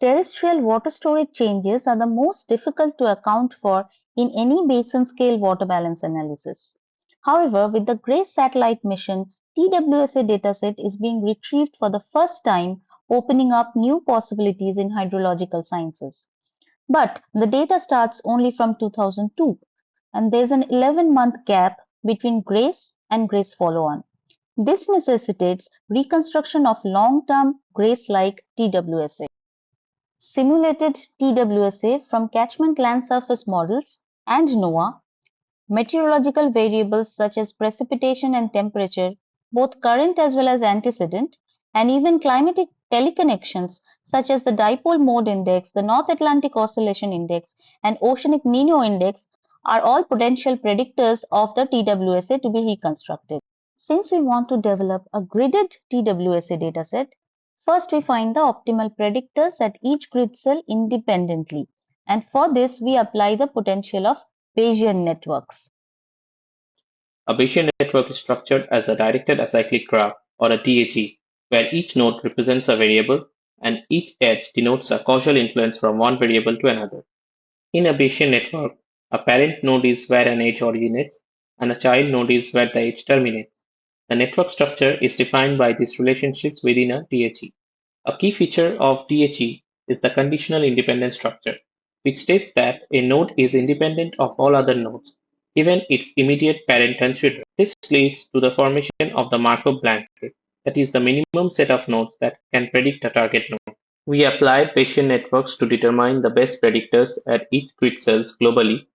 Terrestrial water storage changes are the most difficult to account for in any basin-scale water balance analysis. However, with the GRACE satellite mission, TWSA dataset is being retrieved for the first time, opening up new possibilities in hydrological sciences. But the data starts only from 2002, and there's an 11-month gap between GRACE and GRACE follow-on. This necessitates reconstruction of long-term GRACE-like TWSA. Simulated TWSA from catchment land surface models and NOAA, meteorological variables such as precipitation and temperature, both current as well as antecedent, and even climatic teleconnections such as the dipole mode index, the North Atlantic Oscillation Index, and Oceanic Nino Index are all potential predictors of the TWSA to be reconstructed. Since we want to develop a gridded TWSA dataset, first we find the optimal predictors at each grid cell independently, and for this we apply the potential of Bayesian networks. A Bayesian network is structured as a directed acyclic graph, or a DAG, where each node represents a variable and each edge denotes a causal influence from one variable to another. In a Bayesian network, a parent node is where an edge originates, and a child node is where the edge terminates. The network structure is defined by these relationships within a DHE. A key feature of DHE is the conditional independence structure, which states that a node is independent of all other nodes, even its immediate parent and children. This leads to the formation of the Markov blanket, that is the minimum set of nodes that can predict a target node. We applied Bayesian networks to determine the best predictors at each grid cells globally.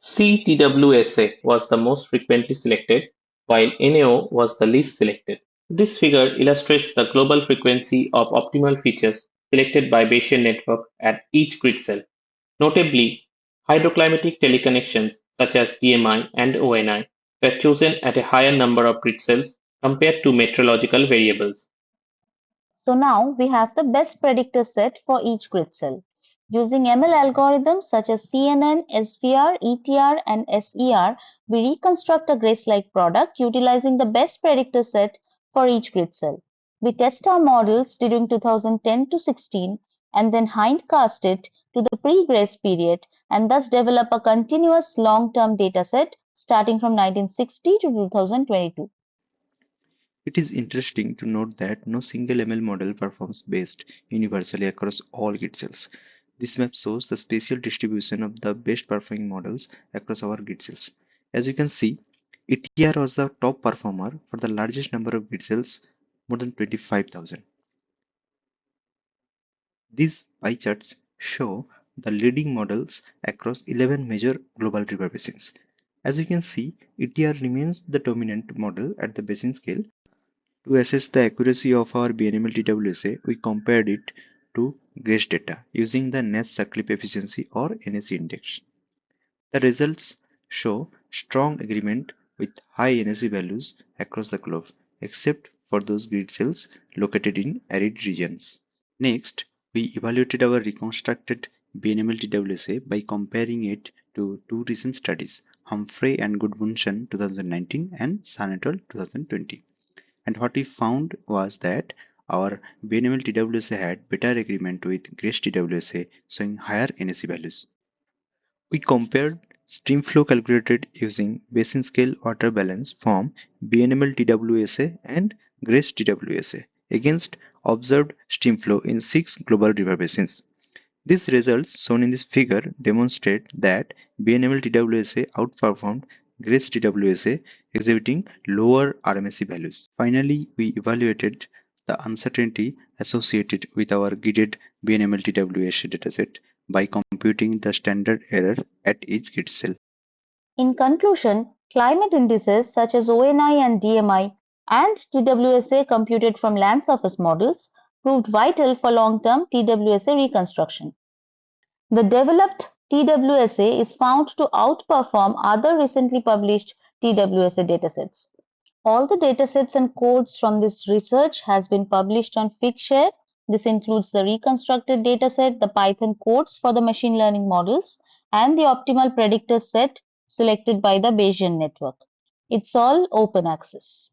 CTWSA was the most frequently selected, while NAO was the least selected. This figure illustrates the global frequency of optimal features selected by Bayesian network at each grid cell. Notably, hydroclimatic teleconnections such as DMI and ONI were chosen at a higher number of grid cells compared to meteorological variables. So now we have the best predictor set for each grid cell. Using ML algorithms such as CNN, SVR, ETR, and SER, we reconstruct a GRACE-like product utilizing the best predictor set for each grid cell. We test our models during 2010 to 16 and then hindcast it to the pre-GRACE period and thus develop a continuous long-term dataset starting from 1960 to 2022. It is interesting to note that no single ML model performs best universally across all grid cells. This map shows the spatial distribution of the best performing models across our grid cells. As you can see, ETR was the top performer for the largest number of grid cells, more than 25,000. These pie charts show the leading models across 11 major global river basins. As you can see, ETR remains the dominant model at the basin scale. To assess the accuracy of our BNML TWSA, we compared it to GRACE data using the NAS-Sutcliffe efficiency or NAC index. The results show strong agreement with high NAC values across the globe, except for those grid cells located in arid regions. Next, we evaluated our reconstructed BNML TWSA by comparing it to two recent studies, Humphrey and Gudmundsson 2019 and Sun et al. 2020. And what we found was that our BNML TWSA had better agreement with GRACE TWSA, showing higher NAC values. We compared stream flow calculated using basin scale water balance from BNML TWSA and GRACE TWSA against observed stream flow in 6 global river basins. These results shown in this figure demonstrate that BNML TWSA outperformed GRACE TWSA, exhibiting lower RMSE values. Finally, we evaluated the uncertainty associated with our gridded BNML TWSA dataset by computing the standard error at each grid cell. In conclusion, climate indices such as ONI and DMI and TWSA computed from land surface models proved vital for long-term TWSA reconstruction. The developed TWSA is found to outperform other recently published TWSA datasets. All the datasets and codes from this research has been published on Figshare. This includes the reconstructed dataset, the Python codes for the machine learning models, and the optimal predictor set selected by the Bayesian network. It's all open access.